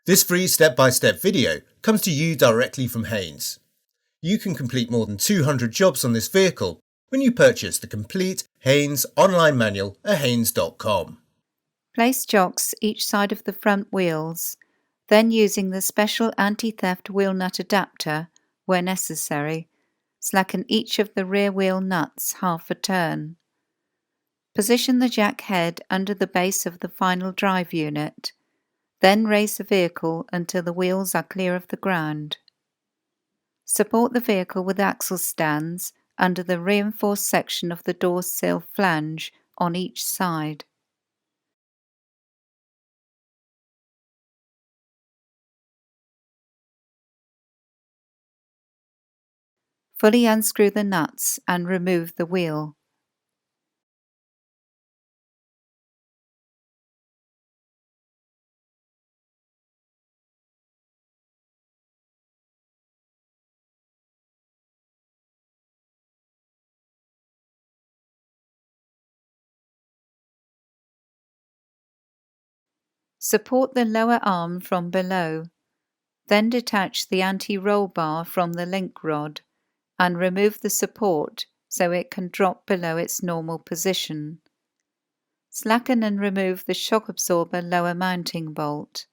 This free step-by-step video comes to you directly from Haynes. You can complete more than 200 jobs on this vehicle when you purchase the complete Haynes online manual at haynes.com. Place chocks each side of the front wheels, then using the special anti-theft wheel nut adapter, where necessary, slacken each of the rear wheel nuts half a turn. Position the jack head under the base of the final drive unit, then raise the vehicle until the wheels are clear of the ground. Support the vehicle with axle stands under the reinforced section of the door sill flange on each side. Fully unscrew the nuts and remove the wheel. Support the lower arm from below, then detach the anti-roll bar from the link rod and remove the support so it can drop below its normal position. Slacken and remove the shock absorber lower mounting bolt.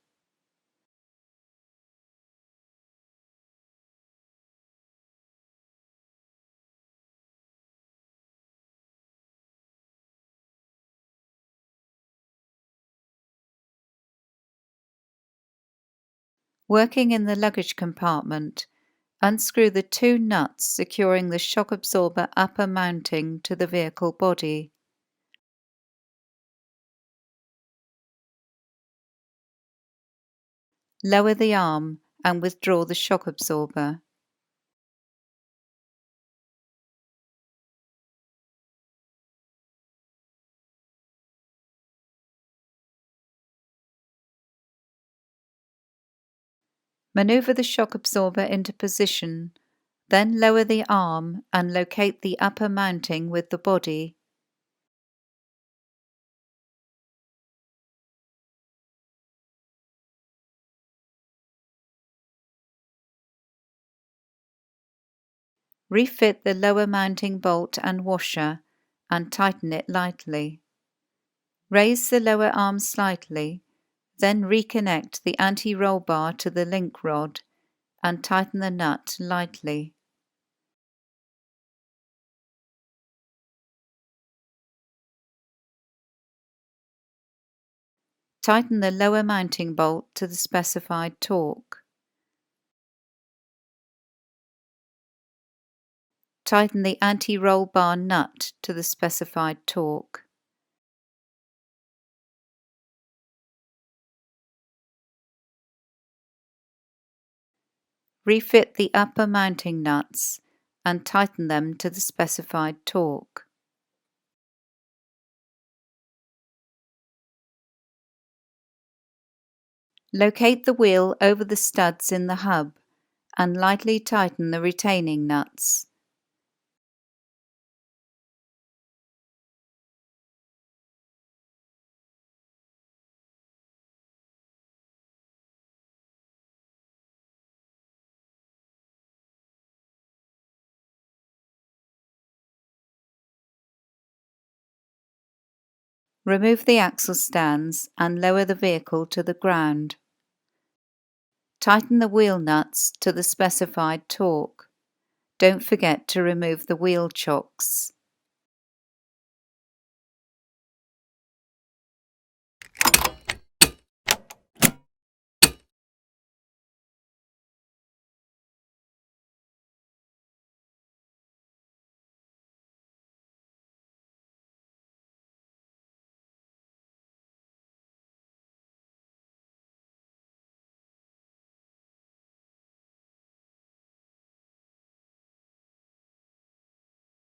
Working in the luggage compartment, unscrew the two nuts securing the shock absorber upper mounting to the vehicle body. Lower the arm and withdraw the shock absorber. Maneuver the shock absorber into position, then lower the arm and locate the upper mounting with the body. Refit the lower mounting bolt and washer and tighten it lightly. Raise the lower arm slightly, then reconnect the anti-roll bar to the link rod and tighten the nut lightly. Tighten the lower mounting bolt to the specified torque. Tighten the anti-roll bar nut to the specified torque. Refit the upper mounting nuts and tighten them to the specified torque. Locate the wheel over the studs in the hub and lightly tighten the retaining nuts. Remove the axle stands and lower the vehicle to the ground. Tighten the wheel nuts to the specified torque. Don't forget to remove the wheel chocks.